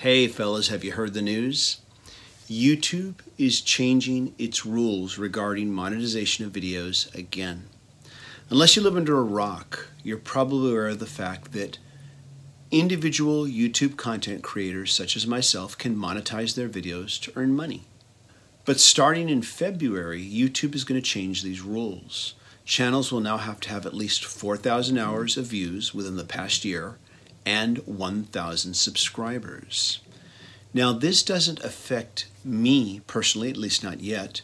Hey fellas, have you heard the news? YouTube is changing its rules regarding monetization of videos again. Unless you live under a rock, you're probably aware of the fact that individual YouTube content creators such as myself can monetize their videos to earn money. But starting in February, YouTube is going to change these rules. Channels will now have to have at least 4,000 hours of views within the past year and 1,000 subscribers. Now, this doesn't affect me personally, at least not yet,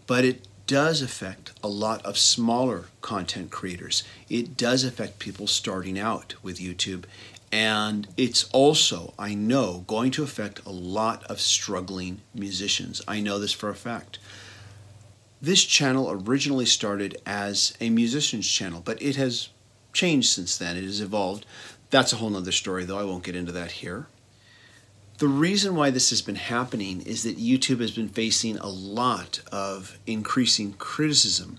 but it does affect a lot of smaller content creators. It does affect people starting out with YouTube, and it's also, I know, going to affect a lot of struggling musicians. I know this for a fact. This channel originally started as a musician's channel, but it has changed since then. It has evolved. That's a whole nother story, though. I won't get into that here. The reason why this has been happening is that YouTube has been facing a lot of increasing criticism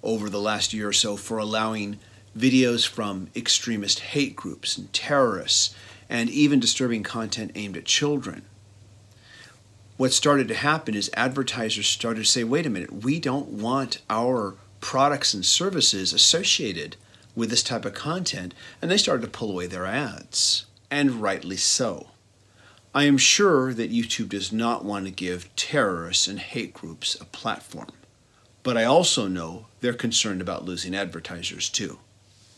over the last year or so for allowing videos from extremist hate groups and terrorists and even disturbing content aimed at children. What started to happen is advertisers started to say, wait a minute, we don't want our products and services associated with this type of content, and they started to pull away their ads, and rightly so. I am sure that YouTube does not want to give terrorists and hate groups a platform, but I also know they're concerned about losing advertisers too.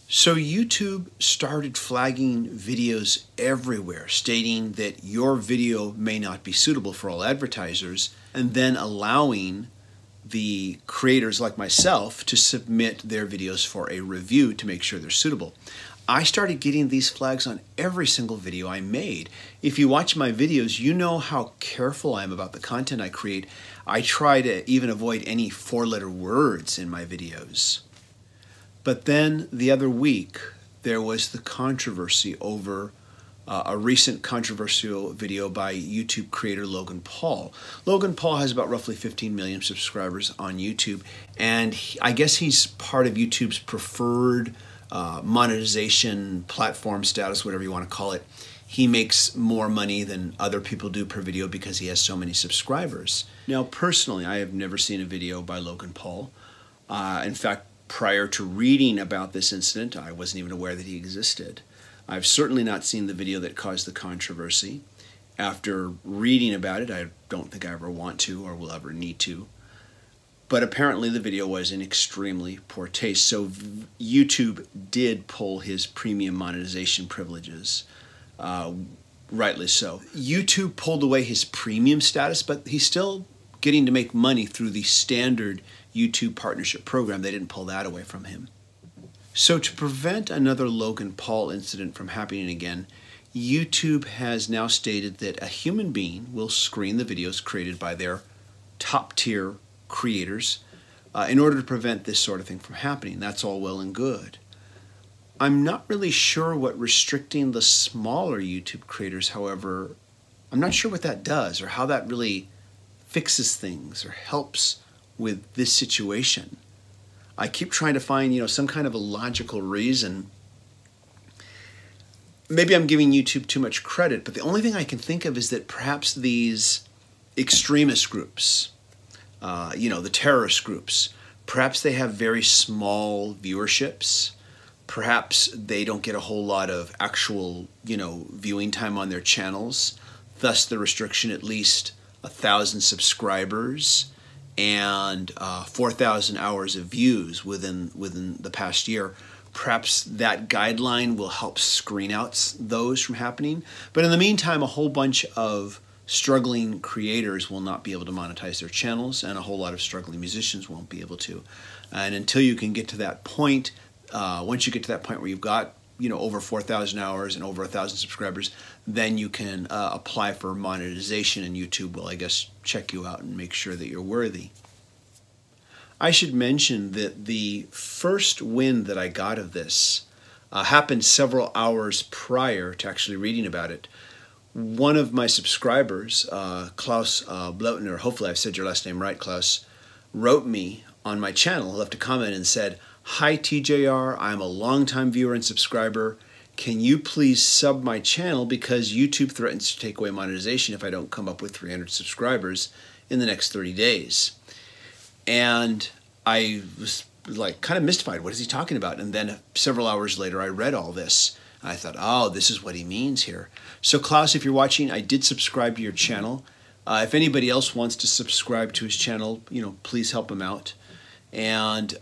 So YouTube started flagging videos everywhere, stating that your video may not be suitable for all advertisers, and then allowing the creators like myself to submit their videos for a review to make sure they're suitable. I started getting these flags on every single video I made. If you watch my videos, you know how careful I am about the content I create. I try to even avoid any four-letter words in my videos. But then the other week, there was the controversy over a recent controversial video by YouTube creator Logan Paul. Logan Paul has about roughly 15 million subscribers on YouTube, and I guess he's part of YouTube's preferred monetization platform status, whatever you want to call it. He makes more money than other people do per video because he has so many subscribers. Now, personally, I have never seen a video by Logan Paul. In fact, prior to reading about this incident, I wasn't even aware that he existed. I've certainly not seen the video that caused the controversy. After reading about it, I don't think I ever want to or will ever need to. But apparently the video was in extremely poor taste, so YouTube did pull his premium monetization privileges, rightly so. YouTube pulled away his premium status, but he's still getting to make money through the standard YouTube partnership program. They didn't pull that away from him. So to prevent another Logan Paul incident from happening again, YouTube has now stated that a human being will screen the videos created by their top-tier creators in order to prevent this sort of thing from happening. That's all well and good. I'm not really sure what restricting the smaller YouTube creators, however, I'm not sure what that does or how that really fixes things or helps with this situation. I keep trying to find, some kind of a logical reason. Maybe I'm giving YouTube too much credit, but the only thing I can think of is that perhaps these extremist groups, the terrorist groups, perhaps they have very small viewerships. Perhaps they don't get a whole lot of actual, viewing time on their channels. Thus the restriction, at least 1,000 subscribers and 4,000 hours of views within the past year. Perhaps that guideline will help screen out those from happening. But in the meantime, a whole bunch of struggling creators will not be able to monetize their channels, and a whole lot of struggling musicians won't be able to. And until you can get to that point, once you get to that point where you've got over 4,000 hours and over 1,000 subscribers, then you can apply for monetization, and YouTube will, I guess, check you out and make sure that you're worthy. I should mention that the first win that I got of this happened several hours prior to actually reading about it. One of my subscribers, Klaus Blowin, or hopefully I've said your last name right, Klaus, wrote me on my channel, left a comment and said, "Hi TJR, I'm a longtime viewer and subscriber, can you please sub my channel because YouTube threatens to take away monetization if I don't come up with 300 subscribers in the next 30 days. And I was like kind of mystified. What is he talking about? And then several hours later, I read all this. I thought, oh, this is what he means here. So Klaus, if you're watching, I did subscribe to your channel. If anybody else wants to subscribe to his channel, please help him out. And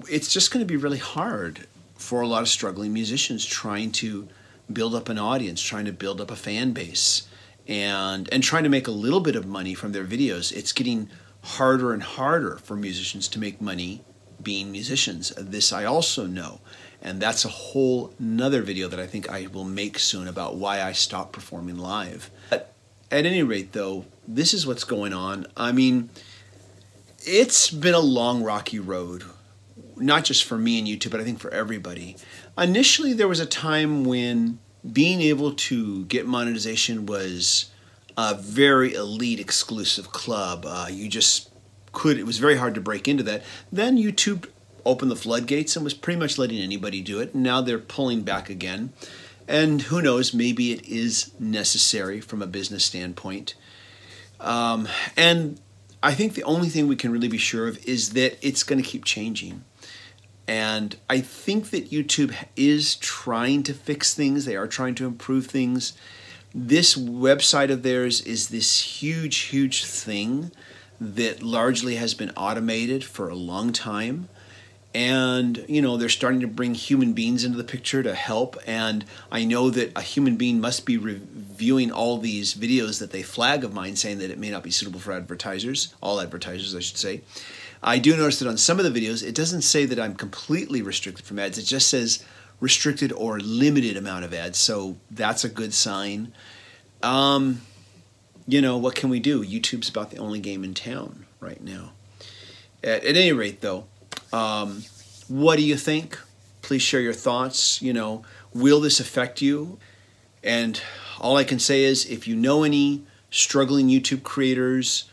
it's just going to be really hard for a lot of struggling musicians trying to build up an audience, trying to build up a fan base, and trying to make a little bit of money from their videos. It's getting harder and harder for musicians to make money being musicians. This I also know. And that's a whole nother video that I think I will make soon about why I stopped performing live. But at any rate, though, this is what's going on. I mean, it's been a long, rocky road, not just for me and YouTube, but I think for everybody. Initially, there was a time when being able to get monetization was a very elite, exclusive club. You just could, it was very hard to break into that. Then YouTube opened the floodgates and was pretty much letting anybody do it. And now they're pulling back again. And who knows, maybe it is necessary from a business standpoint. And I think the only thing we can really be sure of is that it's going to keep changing. And I think that YouTube is trying to fix things. They are trying to improve things. This website of theirs is this huge, huge thing that largely has been automated for a long time. And, they're starting to bring human beings into the picture to help. And I know that a human being must be reviewing all these videos that they flag of mine, saying that it may not be suitable for advertisers, all advertisers, I should say. I do notice that on some of the videos, it doesn't say that I'm completely restricted from ads. It just says restricted or limited amount of ads. So that's a good sign. What can we do? YouTube's about the only game in town right now. At any rate, though, what do you think? Please share your thoughts. Will this affect you? And all I can say is, if you know any struggling YouTube creators,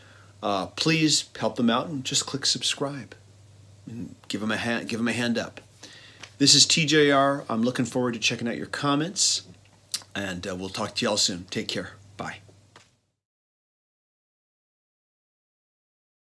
please help them out and just click subscribe and give them a hand up. This is TJR. I'm looking forward to checking out your comments, and we'll talk to y'all soon. Take care. Bye.